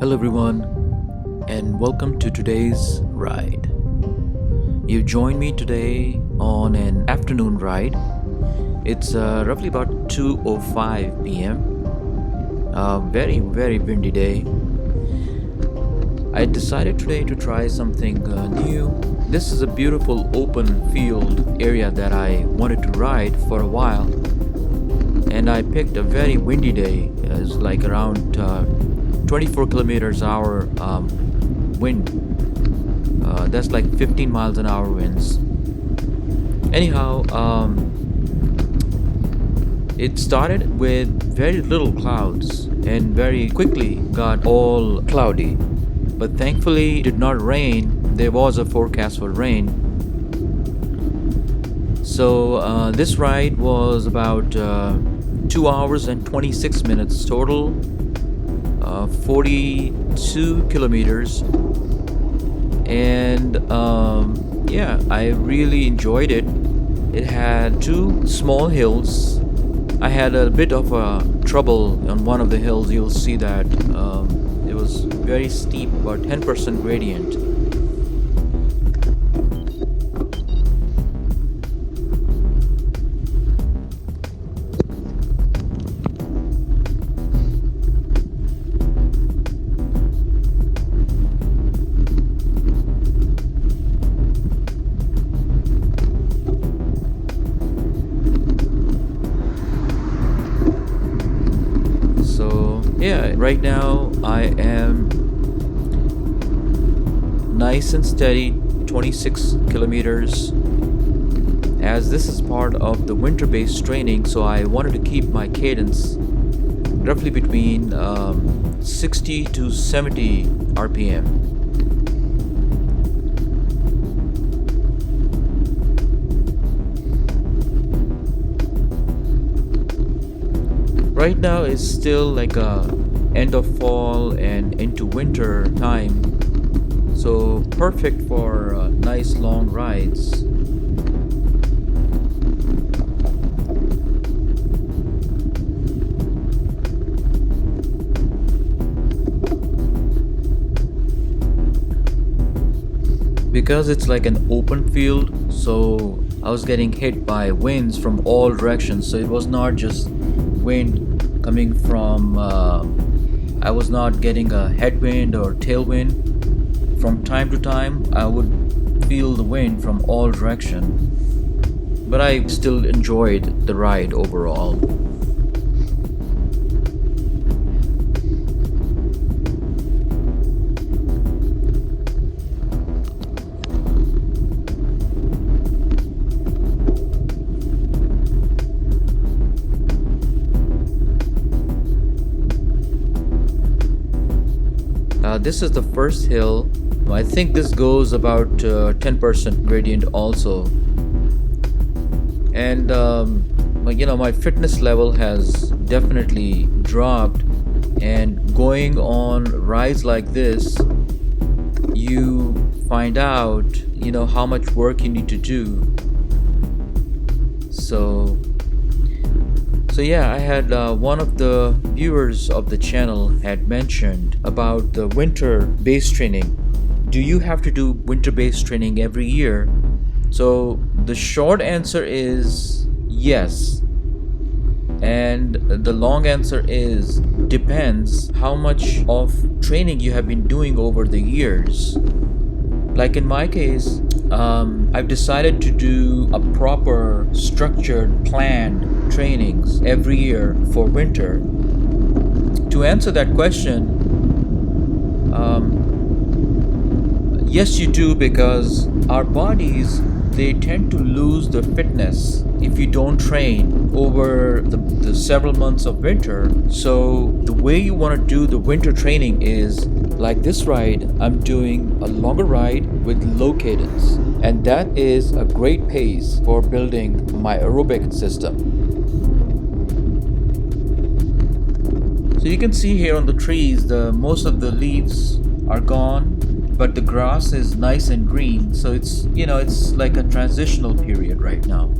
Hello, everyone, and welcome to today's ride. You joined me today on an afternoon ride. It's roughly about 2:05 p.m. A very, very windy day. I decided today to try something new. This is a beautiful open field area that I wanted to ride for a while, and I picked a very windy day. It's like around 24 kilometers hour wind. That's like 15 miles an hour winds. Anyhow, it started with very little clouds and very quickly got all cloudy. But thankfully, it did not rain. There was a forecast for rain. So this ride was about 2 hours and 26 minutes total. 42 kilometers, and I really enjoyed it. It had two small hills. I had a bit of trouble on one of the hills. You'll see that it was very steep, about 10% gradient. Right now I am nice and steady, 26 kilometers. As this is part of the winter-based training, so I wanted to keep my cadence roughly between 60 to 70 RPM. Right now it's still like a end of fall and into winter time, so perfect for nice long rides. Because it's like an open field, so I was getting hit by winds from all directions. So it was not just wind coming from I was not getting a headwind or tailwind. From time to time I would feel the wind from all directions, but I still enjoyed the ride overall. This is the first hill. I think this goes about 10% gradient also. And my fitness level has definitely dropped. And going on rides like this, you find out, how much work you need to do. So I had one of the viewers of the channel had mentioned about the winter-based training. Do you have to do winter-based training every year? So the short answer is yes. And the long answer is depends how much of training you have been doing over the years. Like in my case, I've decided to do a proper, structured, planned trainings every year for winter. To answer that question, yes you do, because our bodies, they tend to lose the fitness if you don't train over the several months of winter. So the way you want to do the winter training is like this ride. I'm doing a longer ride with low cadence, and that is a great pace for building my aerobic system. So you can see here on the trees, most of the leaves are gone, but the grass is nice and green. So it's like a transitional period right now.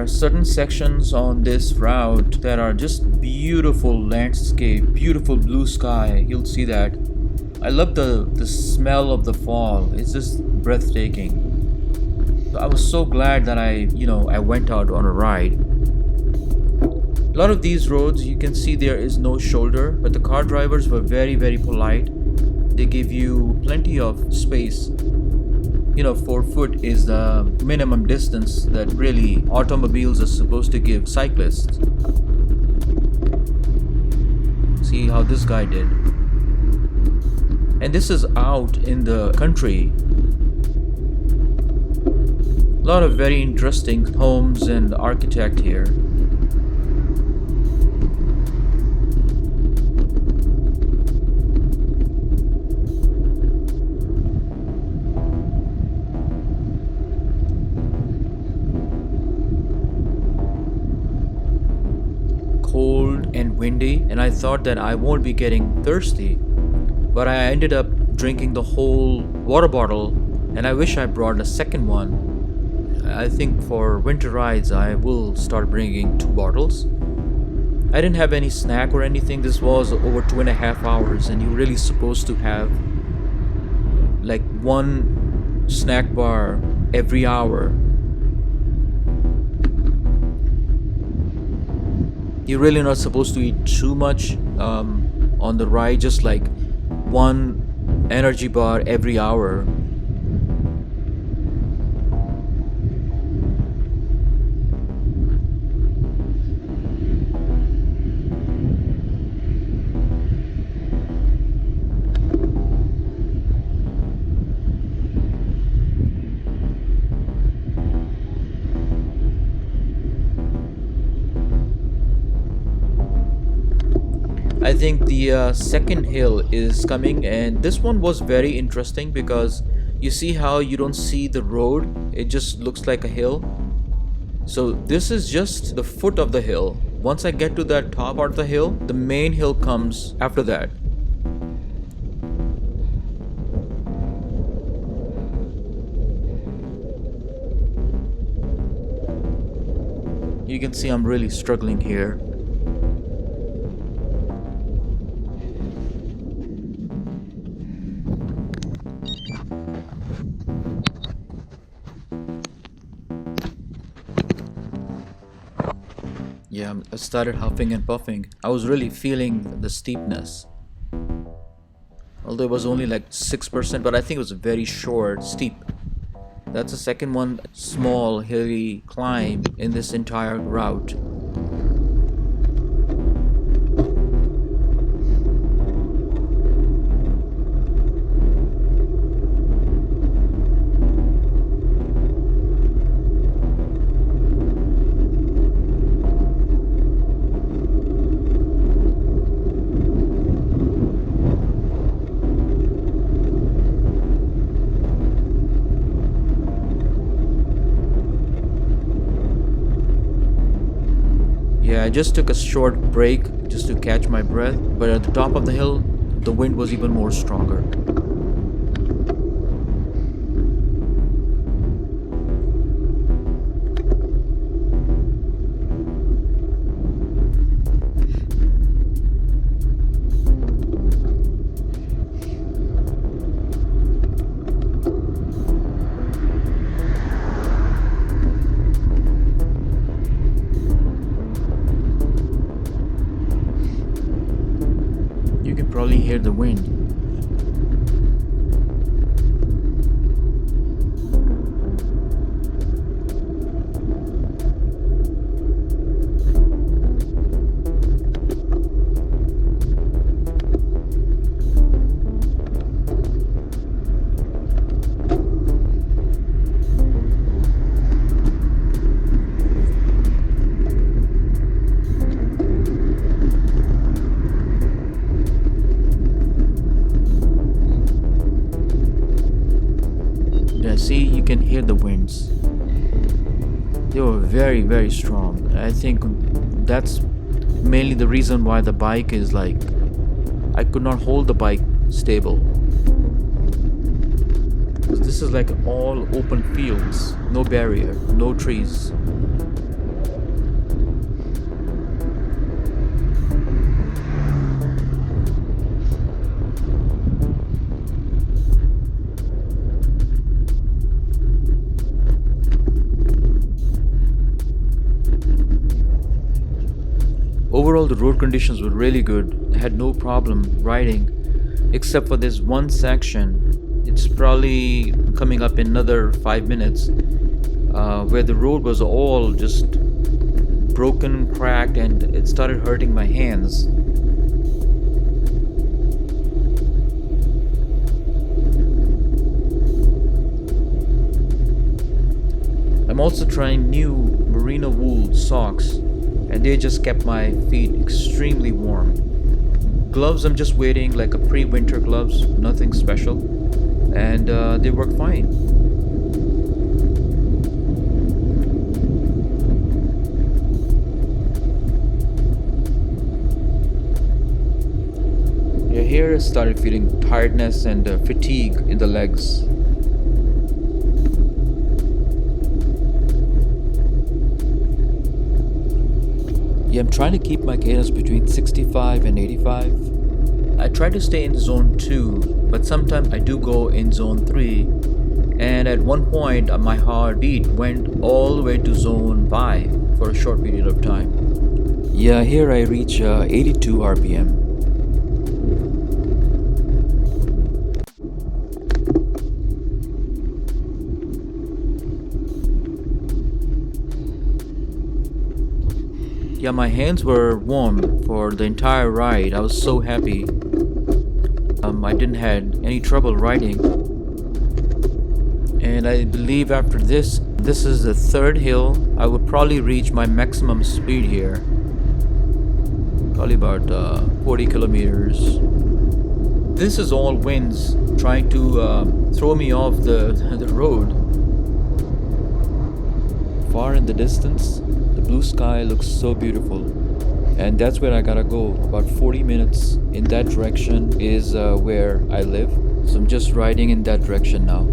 There are certain sections on this route that are just beautiful landscape, beautiful blue sky. You'll see that. I love the smell of the fall. It's just breathtaking. I was so glad that I went out on a ride. A lot of these roads, you can see there is no shoulder, but the car drivers were very, very polite. They give you plenty of space. 4 foot is the minimum distance that really automobiles are supposed to give cyclists. See how this guy did. And this is out in the country. A lot of very interesting homes and architect here. Cold and windy, and I thought that I won't be getting thirsty, but I ended up drinking the whole water bottle, and I wish I brought a second one. I think for winter rides I will start bringing 2 bottles. I didn't have any snack or anything. This was over 2.5 hours, and you're really supposed to have like 1 snack bar every hour. You're really not supposed to eat too much on the ride, just like 1 energy bar every hour. I think the second hill is coming, and this one was very interesting because you see how you don't see the road, it just looks like a hill. So this is just the foot of the hill. Once I get to that top part of the hill, the main hill comes after that. You can see I'm really struggling here. Yeah, I started huffing and puffing. I was really feeling the steepness. Although it was only like 6%, but I think it was very short, steep. That's the second one, small, hilly climb in this entire route. Yeah, I just took a short break just to catch my breath, but at the top of the hill, the wind was even more stronger. You can probably hear the wind. Yeah, see, you can hear the winds. They were very, very strong. I think that's mainly the reason why the bike is like, I could not hold the bike stable. This is like all open fields, no barrier, no trees. the road conditions were really good. I had no problem riding, except for this one section. It's probably coming up in another 5 minutes, where the road was all just broken, cracked, and it started hurting my hands. I'm also trying new merino wool socks, and they just kept my feet extremely warm. Gloves, I'm just waiting, like a pre-winter gloves, nothing special, and they work fine. Yeah, here I started feeling tiredness and fatigue in the legs. Yeah, I'm trying to keep my cadence between 65 and 85. I try to stay in zone 2, but sometimes I do go in zone 3. And at one point, my heartbeat went all the way to zone 5 for a short period of time. Yeah, here I reach 82 RPM. Yeah, my hands were warm for the entire ride. I was so happy. I didn't had any trouble riding. And I believe after this is the third hill. I would probably reach my maximum speed here. Probably about 40 kilometers. This is all winds trying to throw me off the road. Far in the distance, the blue sky looks so beautiful, and that's where I gotta go. About 40 minutes in that direction is where I live, so I'm just riding in that direction now.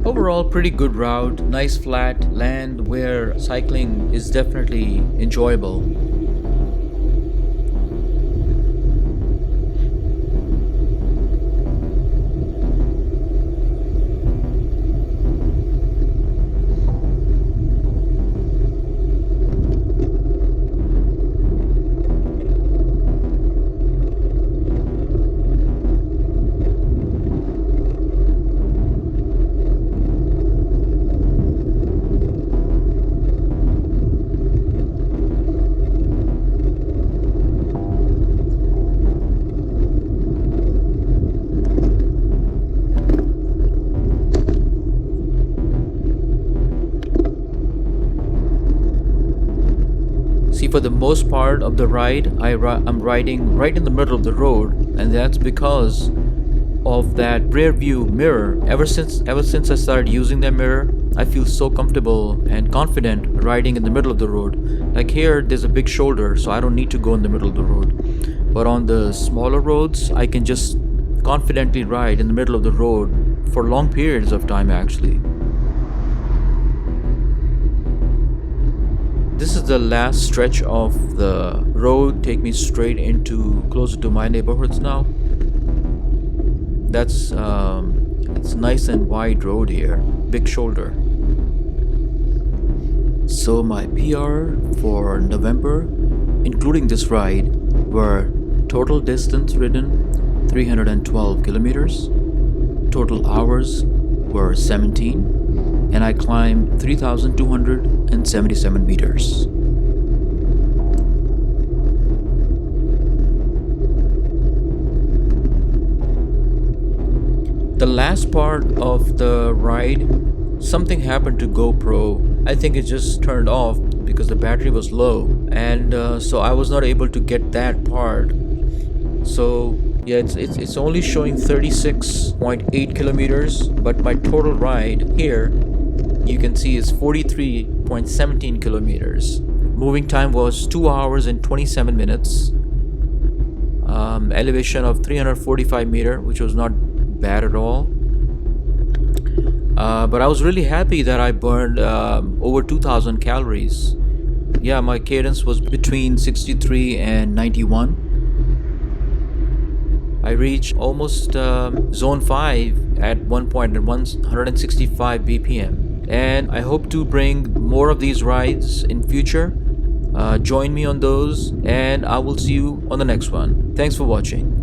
Overall, pretty good route, nice flat land where cycling is definitely enjoyable. See, for the most part of the ride, I'm riding right in the middle of the road, and that's because of that rear view mirror. Ever since I started using that mirror, I feel so comfortable and confident riding in the middle of the road. Like here, there's a big shoulder, so I don't need to go in the middle of the road. But on the smaller roads, I can just confidently ride in the middle of the road for long periods of time actually. This is the last stretch of the road, take me straight into closer to my neighborhoods now. That's it's nice and wide road here, big shoulder. So my PR for November, including this ride, were total distance ridden 312 kilometers, total hours were 17, and I climbed 3,277 meters. The last part of the ride, something happened to GoPro. I think it just turned off because the battery was low, and so I was not able to get that part. So yeah, it's only showing 36.8 kilometers, but my total ride here, you can see, is 43.17 kilometers. Moving time was 2 hours and 27 minutes. Elevation of 345 meter, which was not bad at all. But I was really happy that I burned over 2,000 calories. Yeah, my cadence was between 63 and 91. I reached almost zone 5 at one point at 165 BPM. And I hope to bring more of these rides in future. Join me on those, and I will see you on the next one. Thanks for watching.